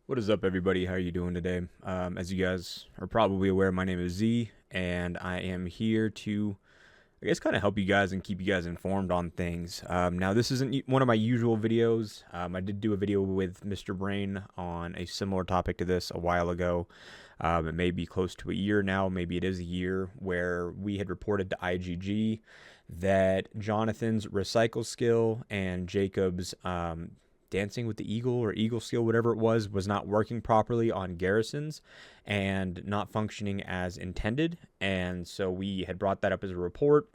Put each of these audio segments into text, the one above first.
What is up, everybody? How are you doing today? As you guys are probably aware, my name is Z, and I am here to, I guess, kind of help you guys and keep you guys informed on things. Now, this isn't one of my usual videos. I did do a video with Mr. Brain on a similar topic to this a while ago. It may be close to a year now, maybe it is a year, where we had reported to IGG that Jonathan's recycle skill and Jacob's Dancing with the Eagle or Eagle skill, whatever it was not working properly on garrisons and not functioning as intended. And so we had brought that up as a report,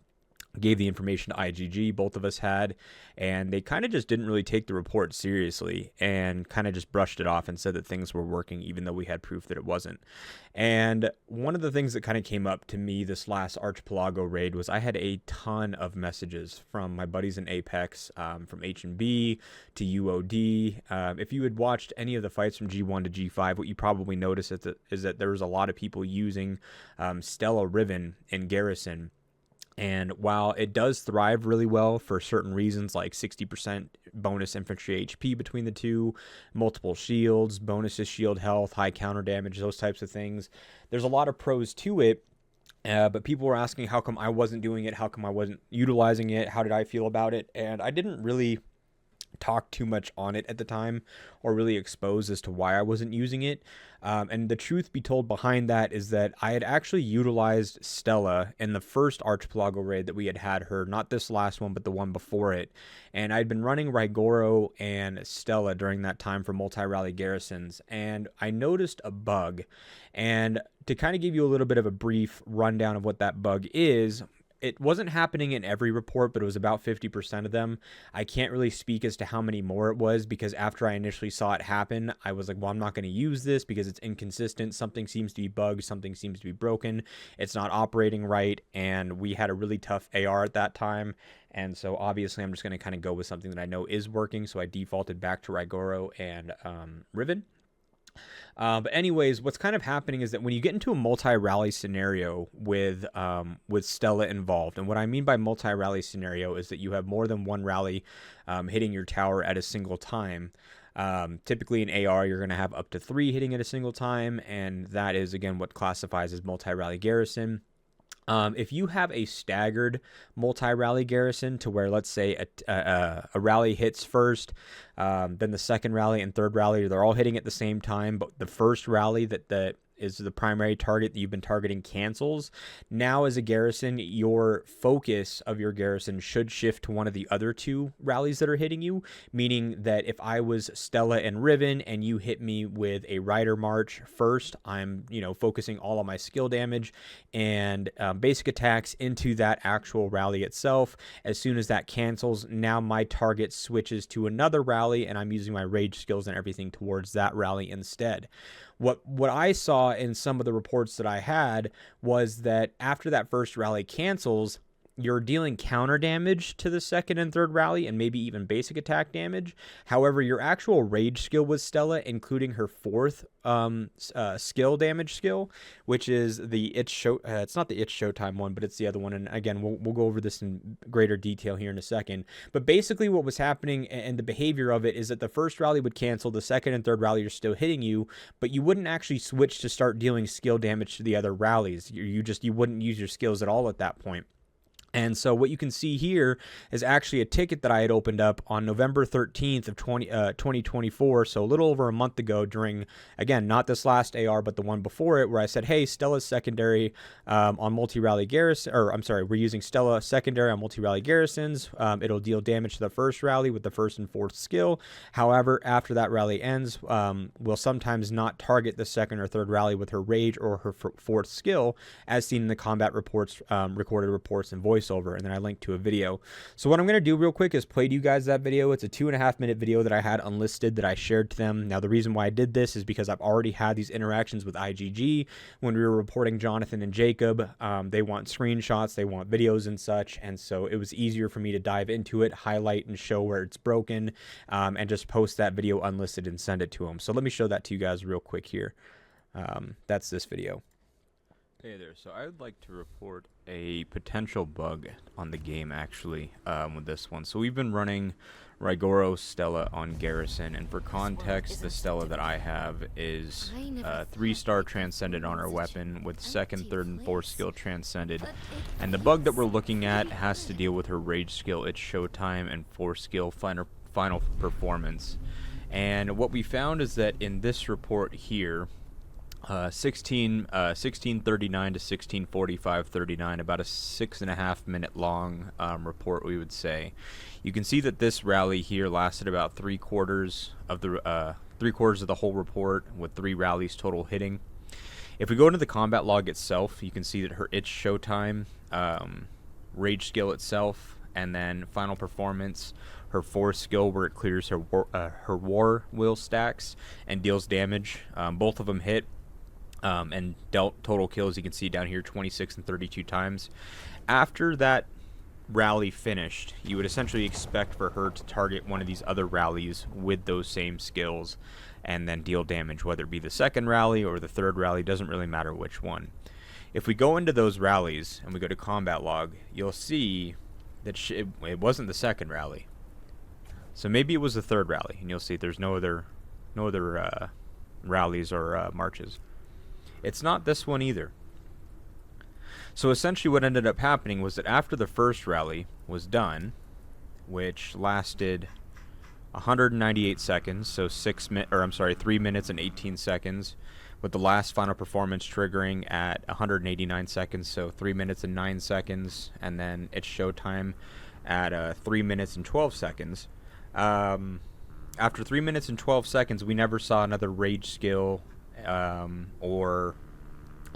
gave the information to IGG, both of us had, and they kind of just didn't really take the report seriously and kind of just brushed it off and said that things were working even though we had proof that it wasn't. And one of the things that kind of came up to me this last Archipelago raid was I had a ton of messages from my buddies in Apex, from H&B to UOD. If you had watched any of the fights from G1 to G5, what you probably noticed is that there was a lot of people using Stella Riven in Garrison. And while it does thrive really well for certain reasons, like 60% bonus infantry HP between the two, multiple shields, bonuses shield health, high counter damage, those types of things, there's a lot of pros to it. But people were asking how come I wasn't doing it, how come I wasn't utilizing it, how did I feel about it? And I didn't really talk too much on it at the time or really expose as to why I wasn't using it. And the truth be told behind that is that I had actually utilized Stella in the first Archipelago raid that we had her, not this last one, but the one before it. And I'd been running Rigoro and Stella during that time for Multi Rally Garrisons, and I noticed a bug. And to kind of give you a little bit of a brief rundown of what that bug is, it wasn't happening in every report, but it was about 50% of them. I can't really speak as to how many more it was because after I initially saw it happen, I was like, well, I'm not going to use this because it's inconsistent. Something seems to be bugged. Something seems to be broken. It's not operating right. And we had a really tough AR at that time. And so obviously I'm just going to kind of go with something that I know is working. So I defaulted back to Rigoro and Riven. But anyways, what's kind of happening is that when you get into a multi-rally scenario with Stella involved, and what I mean by multi-rally scenario is that you have more than one rally hitting your tower at a single time. Typically in AR, you're going to have up to 3 hitting at a single time, and that is, again, what classifies as multi-rally garrison. If you have a staggered multi-rally garrison to where, let's say, a rally hits first, then the second rally and third rally, they're all hitting at the same time, but the first rally that is the primary target that you've been targeting cancels. Now, as a garrison, your focus of your garrison should shift to one of the other 2 rallies that are hitting you, meaning that if I was Stella and Riven and you hit me with a Rider March first, I'm, focusing all of my skill damage and basic attacks into that actual rally itself. As soon as that cancels, now my target switches to another rally and I'm using my rage skills and everything towards that rally instead. What I saw in some of the reports that I had was that after that first rally cancels, you're dealing counter damage to the second and third rally and maybe even basic attack damage. However, your actual rage skill with Stella, including her 4th skill damage skill, which is the it's not the It's Showtime one, but it's the other one. And again, we'll go over this in greater detail here in a second. But basically what was happening and the behavior of it is that the first rally would cancel, the second and third rally are still hitting you, but you wouldn't actually switch to start dealing skill damage to the other rallies. You wouldn't use your skills at all at that point. And so what you can see here is actually a ticket that I had opened up on November 13th of 2024, so a little over a month ago during, again, not this last AR, but the one before it, where I said, hey, Stella's secondary on multi-rally garrison, or I'm sorry, we're using Stella secondary on multi-rally garrisons. It'll deal damage to the first rally with the 1st and 4th skill. However, after that rally ends, we'll sometimes not target the 2nd or 3rd rally with her rage or her 4th skill, as seen in the combat reports, recorded reports, and voiceover. And then I linked to a video. So what I'm going to do real quick is play to you guys that video. It's a 2.5-minute video that I had unlisted that I shared to them. Now, the reason why I did this is because I've already had these interactions with IGG when we were reporting Jonathan and Jacob. They want screenshots, they want videos and such, and so it was easier for me to dive into it, highlight and show where it's broken, and just post that video unlisted and send it to them. So let me show that to you guys real quick here. That's this video. Hey there, so I would like to report a potential bug on the game actually with this one. So we've been running Riven Stella on Garrison, and for context, the Stella that I have is 3-star transcended on her weapon with 2nd, 3rd, and 4th skill transcended. And the bug that we're looking at has to deal with her rage skill, its showtime, and 4th skill final performance. And what we found is that in this report here, 1639 to 1645:39, about a 6.5 minute long report, we would say. You can see that this rally here lasted about 3/4 of the 3/4 of the whole report, with 3 rallies total hitting. If we go into the combat log itself, you can see that its showtime, rage skill itself, and then final performance, her 4th skill where it clears her war will stacks and deals damage. Both of them hit. And dealt total kills, you can see down here, 26 and 32 times. After that rally finished, you would essentially expect for her to target one of these other rallies with those same skills and then deal damage, whether it be the 2nd rally or the 3rd rally, doesn't really matter which one. If we go into those rallies and we go to combat log, you'll see that it wasn't the 2nd rally. So maybe it was the 3rd rally, and you'll see there's no other rallies or marches. It's not this one either. So essentially what ended up happening was that after the 1st rally was done, which lasted 198 seconds, so 3 minutes and 18 seconds, with the last final performance triggering at 189 seconds, so 3 minutes and 9 seconds, and then its showtime at 3 minutes and 12 seconds. After 3 minutes and 12 seconds, we never saw another rage skill or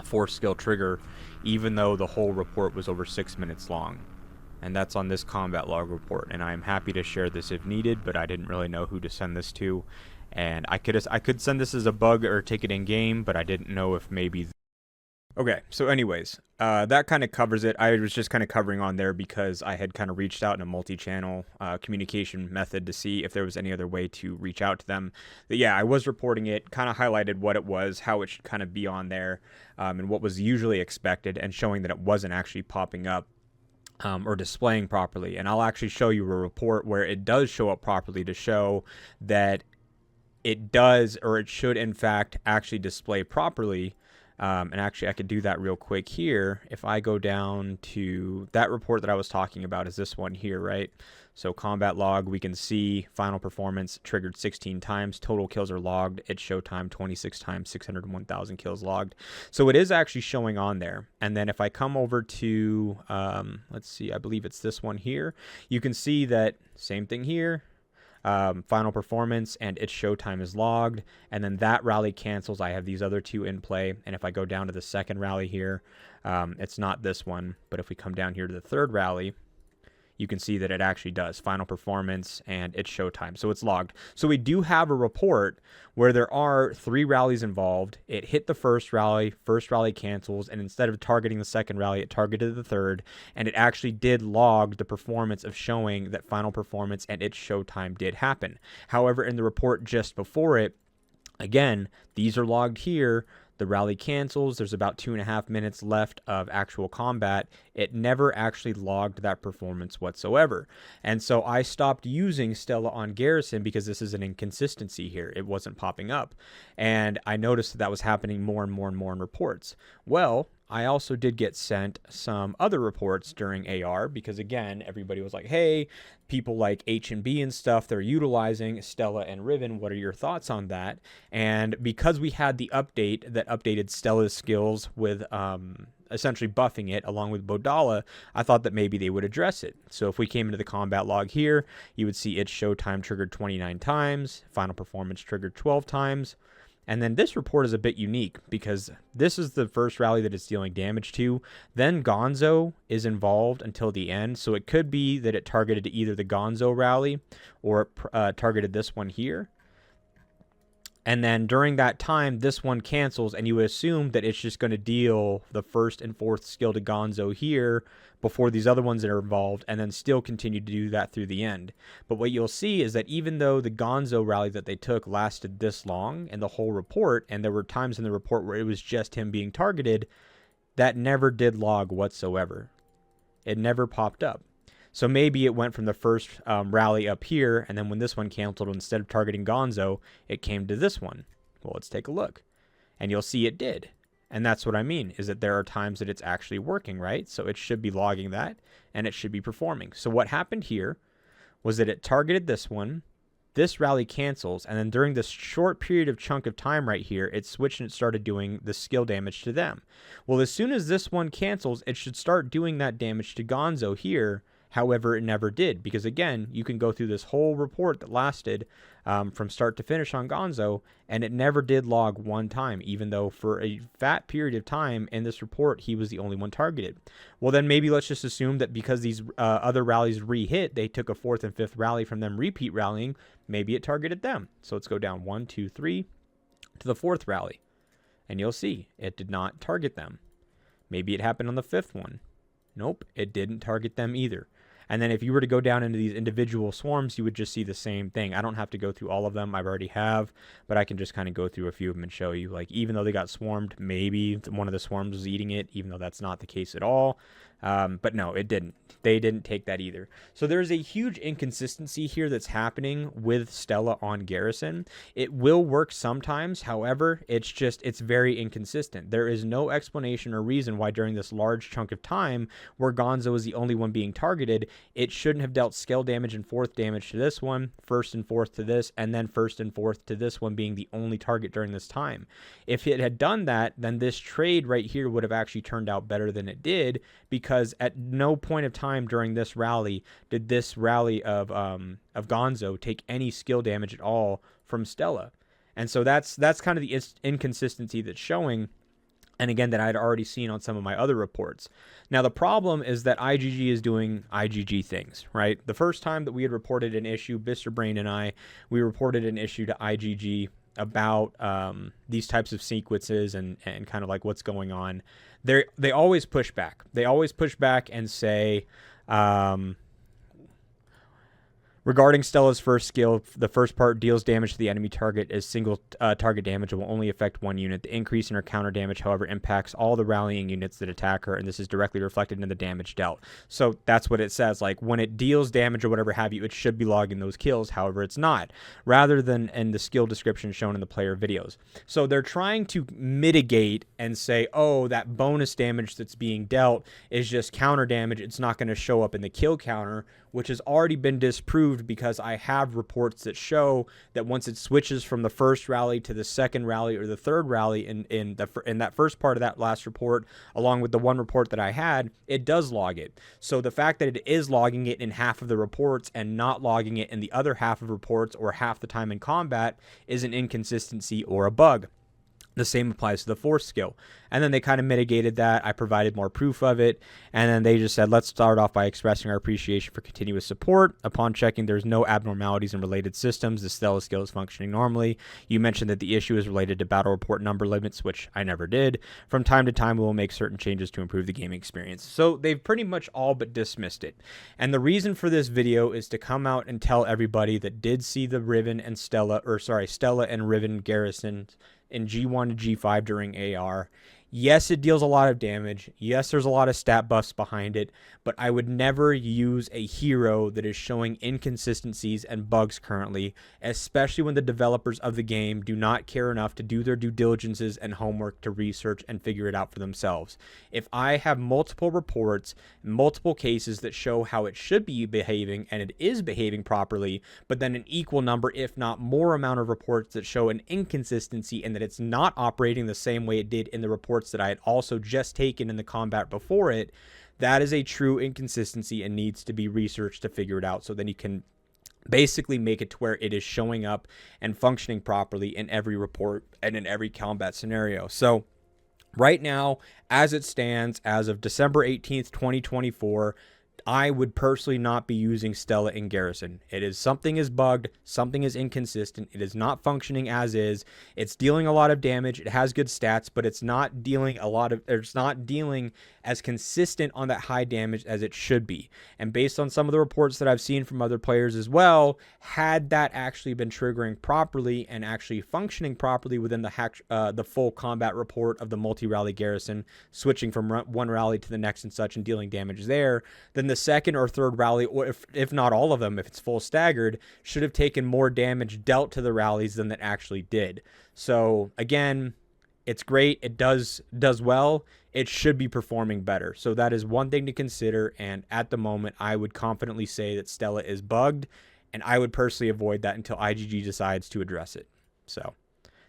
4th skill trigger, even though the whole report was over 6 minutes long. And that's on this combat log report, and I'm happy to share this if needed, but I didn't really know who to send this to, and I could send this as a bug or take it in game, but I didn't know if maybe. Okay, so anyways, that kind of covers it. I was just kind of covering on there because I had kind of reached out in a multi-channel communication method to see if there was any other way to reach out to them. But yeah, I was reporting it, kind of highlighted what it was, how it should kind of be on there, and what was usually expected, and showing that it wasn't actually popping up or displaying properly. And I'll actually show you a report where it does show up properly to show that it does, or it should in fact actually display properly. And actually I could do that real quick here. If I go down to that report that I was talking about, is this one here, right? So combat log, we can see final performance triggered 16 times, total kills are logged, its showtime 26 times, 601,000 kills logged. So it is actually showing on there. And then if I come over to, let's see, I believe it's this one here, you can see that same thing here. Final performance and its showtime is logged, and then that rally cancels. I have these other 2 in play, and if I go down to the 2nd rally here, it's not this one, but if we come down here to the 3rd rally, you can see that it actually does final performance and its showtime, so it's logged. So we do have a report where there are 3 rallies involved. It hit the 1st rally cancels, and instead of targeting the 2nd rally, it targeted the 3rd, and it actually did log the performance of showing that final performance and its showtime did happen. However, in the report just before it, again, these are logged here. The rally cancels. There's about 2.5 minutes left of actual combat. It never actually logged that performance whatsoever. And so I stopped using Stella on Garrison because this is an inconsistency here. It wasn't popping up. And I noticed that was happening more and more and more in reports. Well, I also did get sent some other reports during AR because, again, everybody was like, hey, people like H&B and stuff, they're utilizing Stella and Riven. What are your thoughts on that? And because we had the update that updated Stella's skills with essentially buffing it along with Bodala, I thought that maybe they would address it. So if we came into the combat log here, you would see its showtime triggered 29 times, final performance triggered 12 times. And then this report is a bit unique because this is the 1st rally that it's dealing damage to. Then Gonzo is involved until the end. So it could be that it targeted either the Gonzo rally or it targeted this one here. And then during that time, this one cancels, and you would assume that it's just going to deal the 1st and 4th skill to Gonzo here before these other ones that are involved, and then still continue to do that through the end. But what you'll see is that even though the Gonzo rally that they took lasted this long in the whole report, and there were times in the report where it was just him being targeted, that never did log whatsoever. It never popped up. So maybe it went from the first rally up here, and then when this one canceled, instead of targeting Gonzo, it came to this one. Well, let's take a look. And you'll see it did. And that's what I mean, is that there are times that it's actually working, right? So it should be logging that, and it should be performing. So what happened here was that it targeted this one, this rally cancels, and then during this short period of chunk of time right here, it switched and it started doing the skill damage to them. Well, as soon as this one cancels, it should start doing that damage to Gonzo here. However, it never did, because again, you can go through this whole report that lasted from start to finish on Gonzo, and it never did log one time, even though for a fat period of time in this report, he was the only one targeted. Well, then maybe let's just assume that because these other rallies re-hit, they took a 4th and 5th rally from them repeat rallying, maybe it targeted them. So let's go down 1, 2, 3 to the 4th rally, and you'll see it did not target them. Maybe it happened on the 5th one. Nope, it didn't target them either. And then if you were to go down into these individual swarms, you would just see the same thing. I don't have to go through all of them. I already have, but I can just kind of go through a few of them and show you. Like, even though they got swarmed, maybe one of the swarms was eating it, even though that's not the case at all. But no, it didn't. They didn't take that either. So there's a huge inconsistency here that's happening with Stella on Garrison. It will work sometimes. However, it's very inconsistent. There is no explanation or reason why during this large chunk of time where Gonzo is the only one being targeted, it shouldn't have dealt scale damage and 4th damage to this one, 1st and 4th to this, and then 1st and 4th to this one being the only target during this time. If it had done that, then this trade right here would have actually turned out better than it did, because at no point of time during this rally did this rally of Gonzo take any skill damage at all from Stella. And so that's kind of the inconsistency that's showing, and again, that I'd already seen on some of my other reports. Now, the problem is that IGG is doing IGG things, right? The first time that we had reported an issue, Mr. Brain and we reported an issue to IGG about these types of sequences and kind of like what's going on. They always push back. They always push back and say, regarding Stella's first skill, the first part deals damage to the enemy target as single target damage and will only affect one unit. The increase in her counter damage, however, impacts all the rallying units that attack her, and this is directly reflected in the damage dealt. So that's what it says. Like, when it deals damage or whatever have you, it should be logging those kills. However, it's not, rather than in the skill description shown in the player videos. So they're trying to mitigate and say, oh, that bonus damage that's being dealt is just counter damage. It's not going to show up in the kill counter, which has already been disproved, because I have reports that show that once it switches from the first rally to the second rally or the third rally in that first part of that last report, along with the one report that I had, it does log it. So the fact that it is logging it in half of the reports and not logging it in the other half of reports or half the time in combat is an inconsistency or a bug. The same applies to the 4th skill. And then they kind of mitigated that. I provided more proof of it. And then they just said, let's start off by expressing our appreciation for continuous support. Upon checking, there's no abnormalities in related systems. The Stella skill is functioning normally. You mentioned that the issue is related to battle report number limits, which I never did. From time to time, we will make certain changes to improve the gaming experience. So they've pretty much all but dismissed it. And the reason for this video is to come out and tell everybody that did see the Stella and Riven Garrison in G1 to G5 during AR. Yes, it deals a lot of damage. Yes, there's a lot of stat buffs behind it, but I would never use a hero that is showing inconsistencies and bugs currently, especially when the developers of the game do not care enough to do their due diligences and homework to research and figure it out for themselves. If I have multiple reports, multiple cases that show how it should be behaving, and it is behaving properly, but then an equal number, if not more amount of reports that show an inconsistency and that it's not operating the same way it did in the reports that I had also just taken in the combat before it, that is a true inconsistency and needs to be researched to figure it out, so then you can basically make it to where it is showing up and functioning properly in every report and in every combat scenario. So right now, as it stands, as of December 18th, 2024, I would personally not be using Stella in Garrison. Something is bugged, something is inconsistent, it is not functioning as is. It's dealing a lot of damage, it has good stats, but it's not dealing as consistent on that high damage as it should be. And based on some of the reports that I've seen from other players as well, had that actually been triggering properly and actually functioning properly within the full combat report of the Multi Rally Garrison, switching from one rally to the next and such and dealing damage there, then the second or third rally, or if not all of them, if it's full staggered, should have taken more damage dealt to the rallies than it actually did. So again, it's great. It does well. It should be performing better. So that is one thing to consider. And at the moment, I would confidently say that Stella is bugged, and I would personally avoid that until IGG decides to address it. So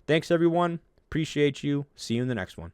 thanks, everyone. Appreciate you. See you in the next one.